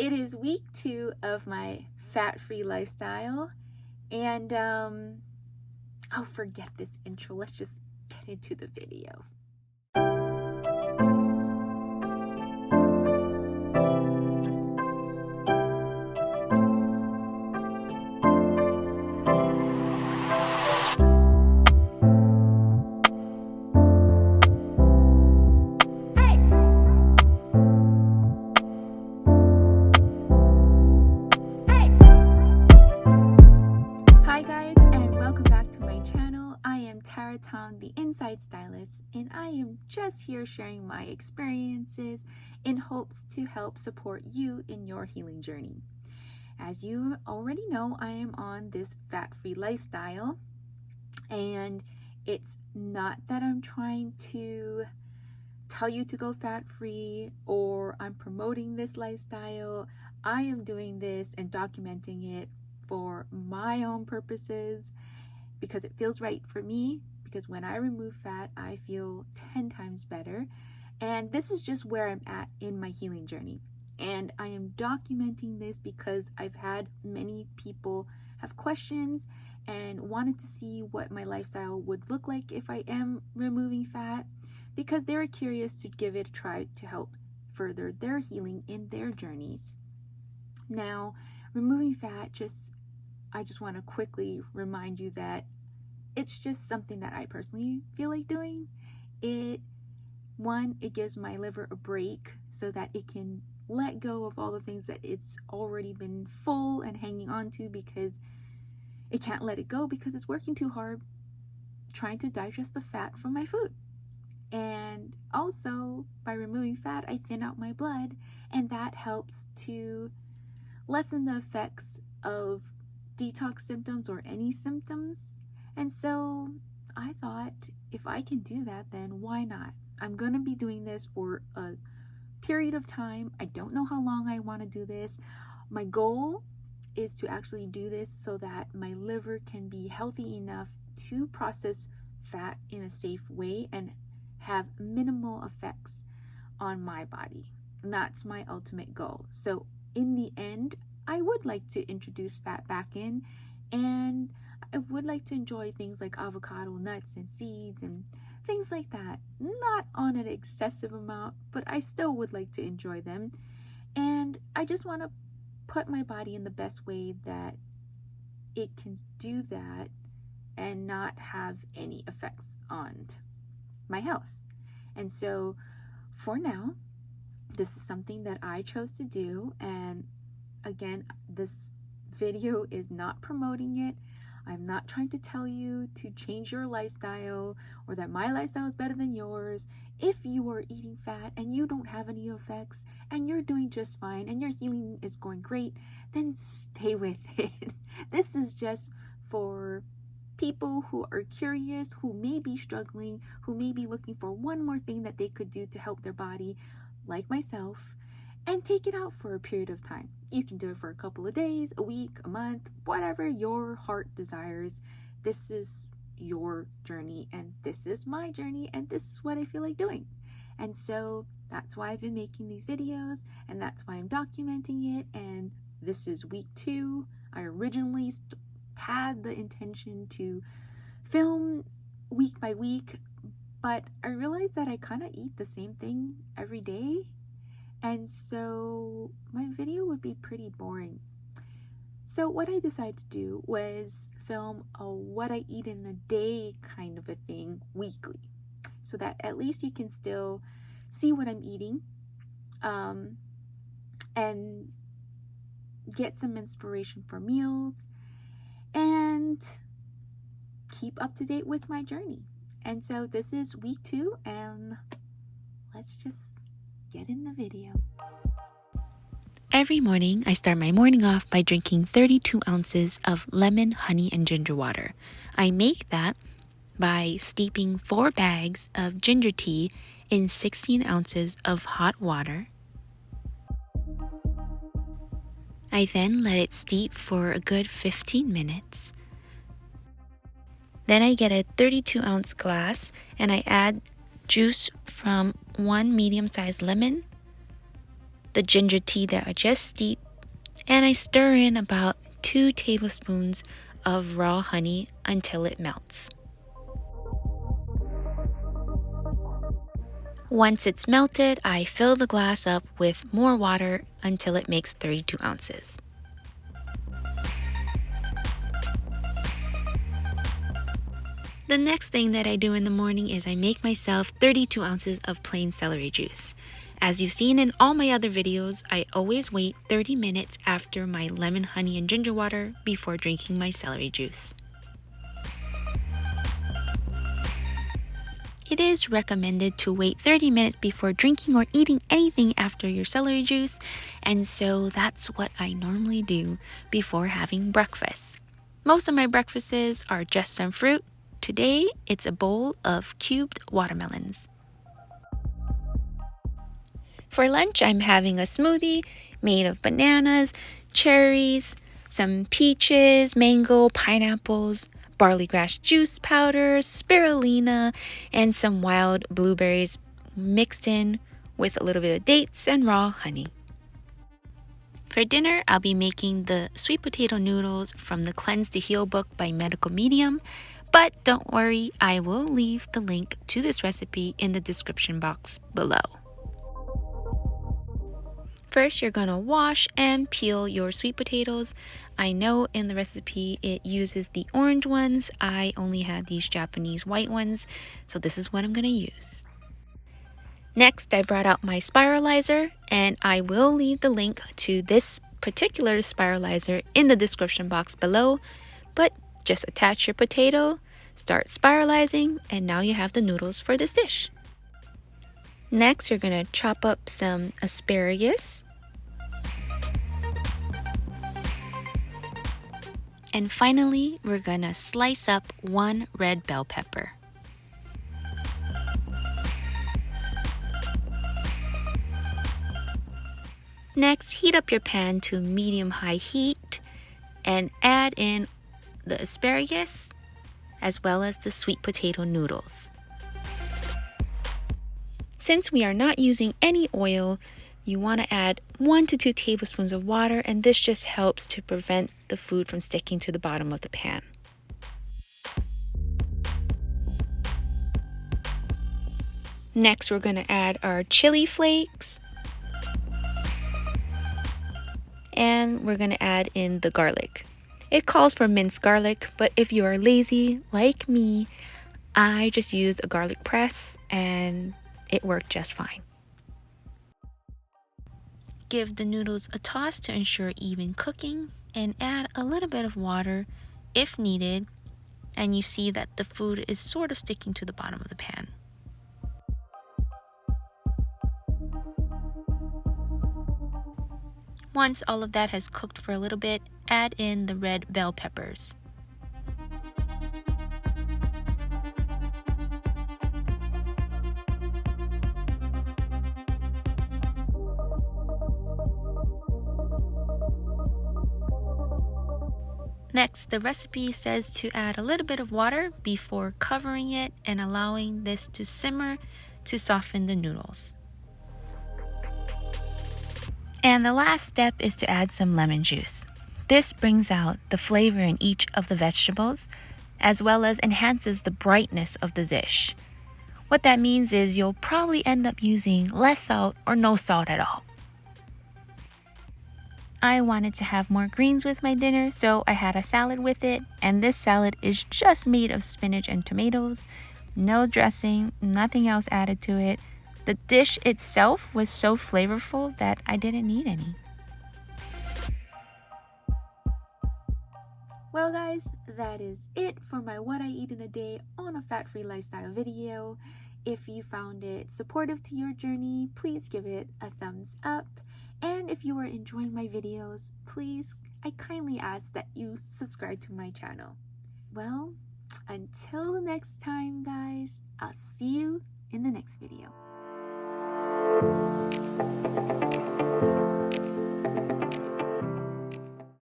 It is week 2 of my fat-free lifestyle, and oh, forget this intro. Let's just get into the video. The Inside Stylist, and I am just here sharing my experiences in hopes to help support you in your healing journey. As you already know, I am on this fat-free lifestyle, and it's not that I'm trying to tell you to go fat-free or I'm promoting this lifestyle. I am doing this and documenting it for my own purposes because it feels right for me. Because when I remove fat, I feel 10 times better. And this is just where I'm at in my healing journey. And I am documenting this because I've had many people have questions and wanted to see what my lifestyle would look like if I am removing fat, because they're curious to give it a try to help further their healing in their journeys. Now, removing fat, I just want to quickly remind you that it's just something that I personally feel like doing. It gives my liver a break so that it can let go of all the things that it's already been full and hanging on to, because it can't let it go because it's working too hard trying to digest the fat from my food. And also, by removing fat, I thin out my blood, and that helps to lessen the effects of detox symptoms or any symptoms. And so I thought, if I can do that, then why not? I'm going to be doing this for a period of time. I don't know how long I want to do this. My goal is to actually do this so that my liver can be healthy enough to process fat in a safe way and have minimal effects on my body. And that's my ultimate goal. So in the end, I would like to introduce fat back in, and I would like to enjoy things like avocado, nuts, and seeds, and things like that. Not on an excessive amount, but I still would like to enjoy them. And I just want to put my body in the best way that it can do that and not have any effects on my health. And so for now, this is something that I chose to do. And again, this video is not promoting it. I'm not trying to tell you to change your lifestyle or that my lifestyle is better than yours. If you are eating fat and you don't have any effects and you're doing just fine and your healing is going great, then stay with it. This is just for people who are curious, who may be struggling, who may be looking for one more thing that they could do to help their body, like myself, and take it out for a period of time. You can do it for a couple of days, a week, a month, whatever your heart desires. This is your journey, and this is my journey, and this is what I feel like doing. And so that's why I've been making these videos, and that's why I'm documenting it. And this is week 2. I originally had the intention to film week by week, but I realized that I kind of eat the same thing every day. And so my video would be pretty boring. So what I decided to do was film a what I eat in a day kind of a thing weekly, so that at least you can still see what I'm eating, and get some inspiration for meals and keep up to date with my journey. And so this is week 2, and let's just get in the video. Every morning, I start my morning off by drinking 32 ounces of lemon, honey, and ginger water. I make that by steeping 4 bags of ginger tea in 16 ounces of hot water. I then let it steep for a good 15 minutes. Then I get a 32-ounce glass and I add juice from 1 medium-sized lemon, the ginger tea that I just steeped, and I stir in about 2 tablespoons of raw honey until it melts. Once it's melted, I fill the glass up with more water until it makes 32 ounces. The next thing that I do in the morning is I make myself 32 ounces of plain celery juice. As you've seen in all my other videos, I always wait 30 minutes after my lemon, honey, and ginger water before drinking my celery juice. It is recommended to wait 30 minutes before drinking or eating anything after your celery juice, and so that's what I normally do before having breakfast. Most of my breakfasts are just some fruit. Today, it's a bowl of cubed watermelons. For lunch, I'm having a smoothie made of bananas, cherries, some peaches, mango, pineapples, barley grass juice powder, spirulina, and some wild blueberries mixed in with a little bit of dates and raw honey. For dinner, I'll be making the sweet potato noodles from the Cleanse to Heal book by Medical Medium, but don't worry, I will leave the link to this recipe in the description box below. First, you're gonna wash and peel your sweet potatoes. I know in the recipe it uses the orange ones. I only had these Japanese white ones, so this is what I'm gonna use. Next, I brought out my Spiralizer, and I will leave the link to this particular Spiralizer in the description box below, but just attach your potato, start spiralizing, and now you have the noodles for this dish. Next, you're gonna chop up some asparagus. And finally, we're gonna slice up 1 red bell pepper. Next, heat up your pan to medium-high heat and add in the asparagus as well as the sweet potato noodles. Since we are not using any oil, you want to add 1 to 2 tablespoons of water, and this just helps to prevent the food from sticking to the bottom of the pan. Next, we're going to add our chili flakes, and we're going to add in the garlic. It calls for minced garlic, but if you are lazy like me, I just used a garlic press and it worked just fine. Give the noodles a toss to ensure even cooking, and add a little bit of water if needed, and you see that the food is sort of sticking to the bottom of the pan. Once all of that has cooked for a little bit, add in the red bell peppers. Next, the recipe says to add a little bit of water before covering it and allowing this to simmer to soften the noodles. And the last step is to add some lemon juice. This brings out the flavor in each of the vegetables, as well as enhances the brightness of the dish. What that means is you'll probably end up using less salt or no salt at all. I wanted to have more greens with my dinner, so I had a salad with it, and this salad is just made of spinach and tomatoes. No dressing, nothing else added to it. The dish itself was so flavorful that I didn't need any. Well guys, that is it for my What I Eat in a Day on a Fat-Free Lifestyle video. If you found it supportive to your journey, please give it a thumbs up. And if you are enjoying my videos, please, I kindly ask that you subscribe to my channel. Well, until the next time guys, I'll see you in the next video.